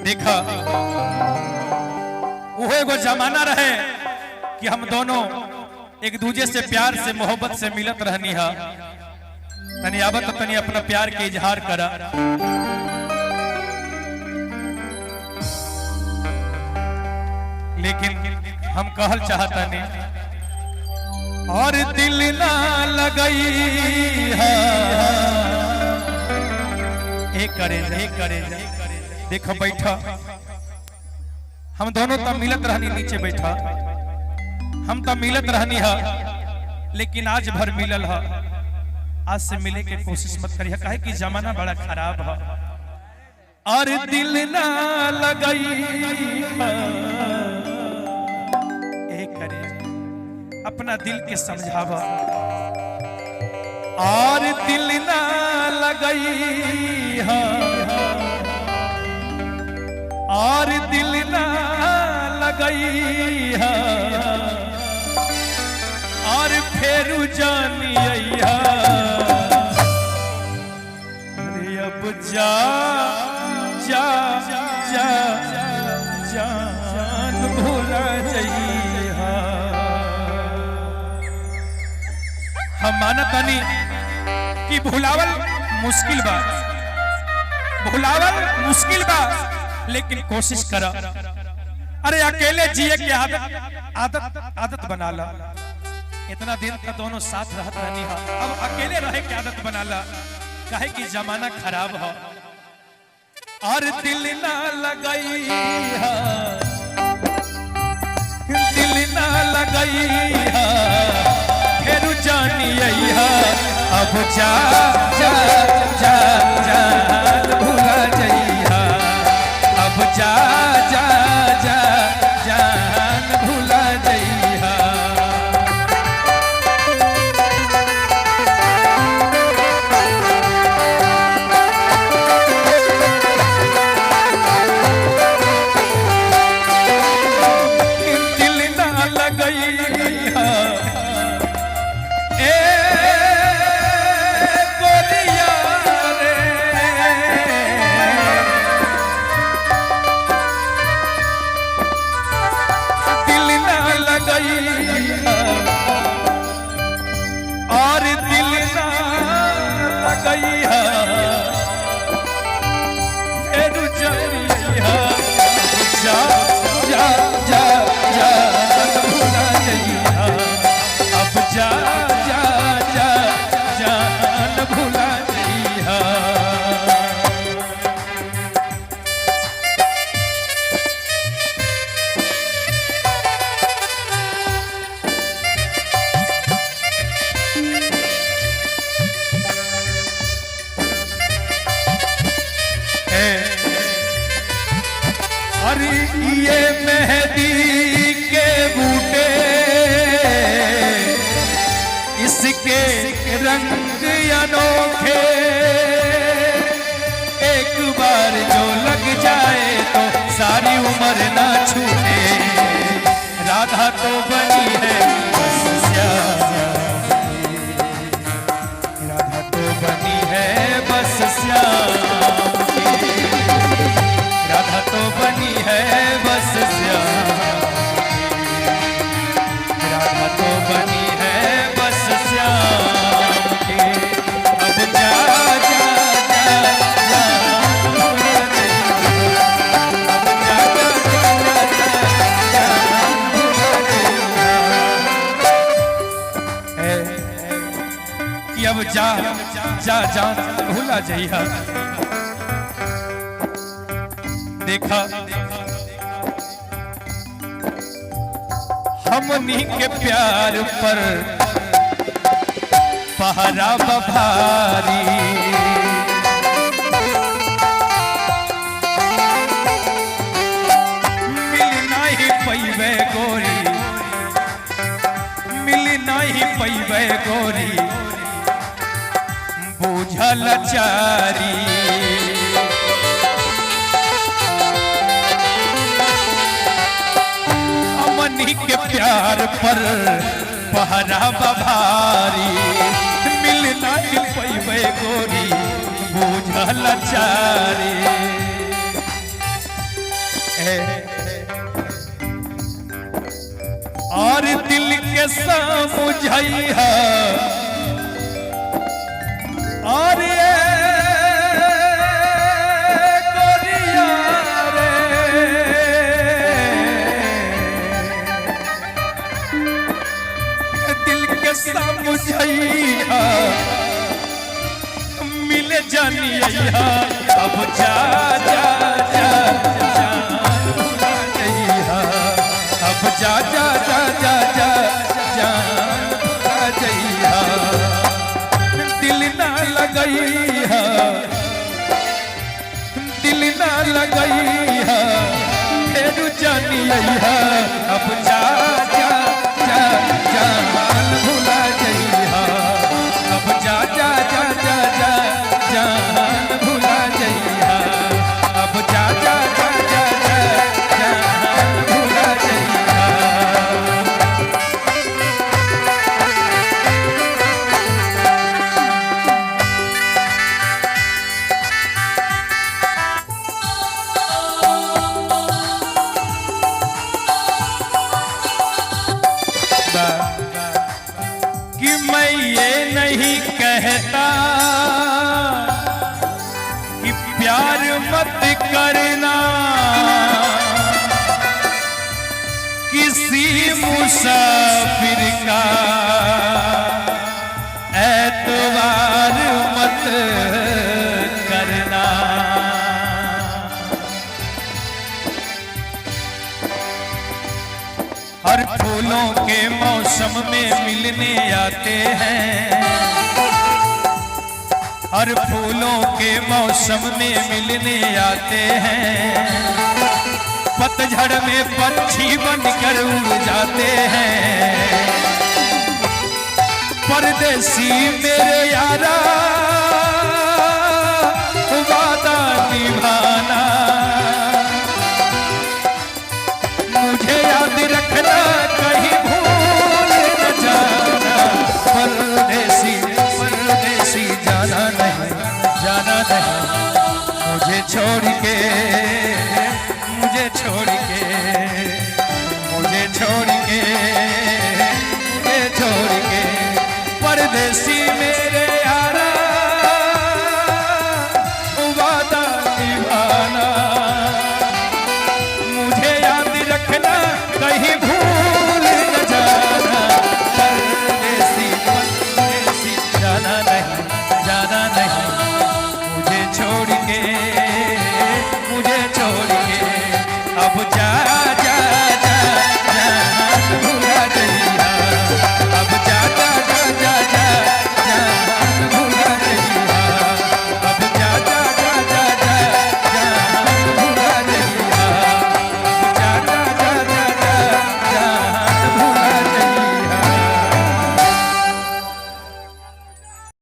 देखा वो एगो जमाना रहे कि हम दोनों एक दूजे से प्यार से मोहब्बत से मिलत रहनी है। तनी आवत तो तनी अपना प्यार के इजहार करा। लेकिन हम कहल चाहता नहीं और दिल ना लगई है। एक करे देखो बैठा हम दोनों तो मिलत रहनी, नीचे बैठा हम तो मिलत रहनी है, लेकिन आज भर मिलल है। आज से मिले के कोशिश मत करिए, काहे कि जमाना बड़ा खराब है। और दिल ना लगई करे अपना दिल के समझावा। और दिल ना लगई है, और दिल ना लगई है, और फेरू जानी है। अरे अब जा जा जा जान भूला जइहा। हम मानतानी कि भुलावल मुश्किल बा, भुलावल मुश्किल बा, लेकिन कोशिश करा। अरे अकेले जिए की आदत बना ला। इतना दिन तक दोनों साथ रहत रहनी है, अब अकेले रहे की आदत बना ला, काहे कि जमाना खराब है। और दिल ना लगई है, दिल ना लगई है, फिर जानी है। अब जा जा जा जान भूला जइहा। अब जा जा जा जान भूला जइहा। दिल ना लगई है, और दिल ना लगई है, फिर जइहा। जा जा जा जान भूला जइहा। अब जा जा जा जान भूला जइहा। अरे ये मेहंदी के बूटे, इसके रंग अनोखे, एक बार जो लग जाए तो सारी उम्र ना छूटे। राधा तो बनी है बस श्याम, राधा तो बनी है बस श्याम, राधा तो बनी है बस श्याम, राधा तो बनी है बस श्याम के। अब जा जा जा जा भूला जइहा। अब जा जा जा जा भूला जइहा। कि अब जा जा जा भूला जइहा। देखा हमनी के प्यार पर पहरा भारी। मिल नहीं पैबे गोरी, मिल नहीं पैबे गोरी, बुझल चारी। हमनी के प्यार पर पहरा भारी, मिल नहीं पैबे गोरी, बुझल चारी। और दिल के समझैया और ये गोरिया रे दिल के समझैया मिले जानिया अब जा जा जा अब जा जा जा जा जा जा जइया दिल ना लगइया दिल ना लगइया फेरू जानिया अब जा जा जा जा भुला जइया अब जा जा जा जा जा जान भुला जइया अब जा जा जा जा जा जान भुला जइया कि मैं ये नहीं कहता कि प्यार मत करना किसी मुसाफिर का एतबार मत करना हर फूलों के मौसम में मिलने आते हैं हर फूलों के मौसम में मिलने आते हैं पतझड़ में पक्षी बनकर उड़ जाते हैं परदेसी मेरे यारा वादा निभाना मुझे याद रखना कहीं भूल न जाना परदेसी परदेसी जाना नहीं मुझे छोड़ के मुझे छोड़ के मुझे छोड़ के मुझे छोड़ के परदेसी मेरे यारा वादा निभाना मुझे याद रखना कहीं भूल न जाना परदेसी परदेसी जाना नहीं मुझे छोड़ के अब जा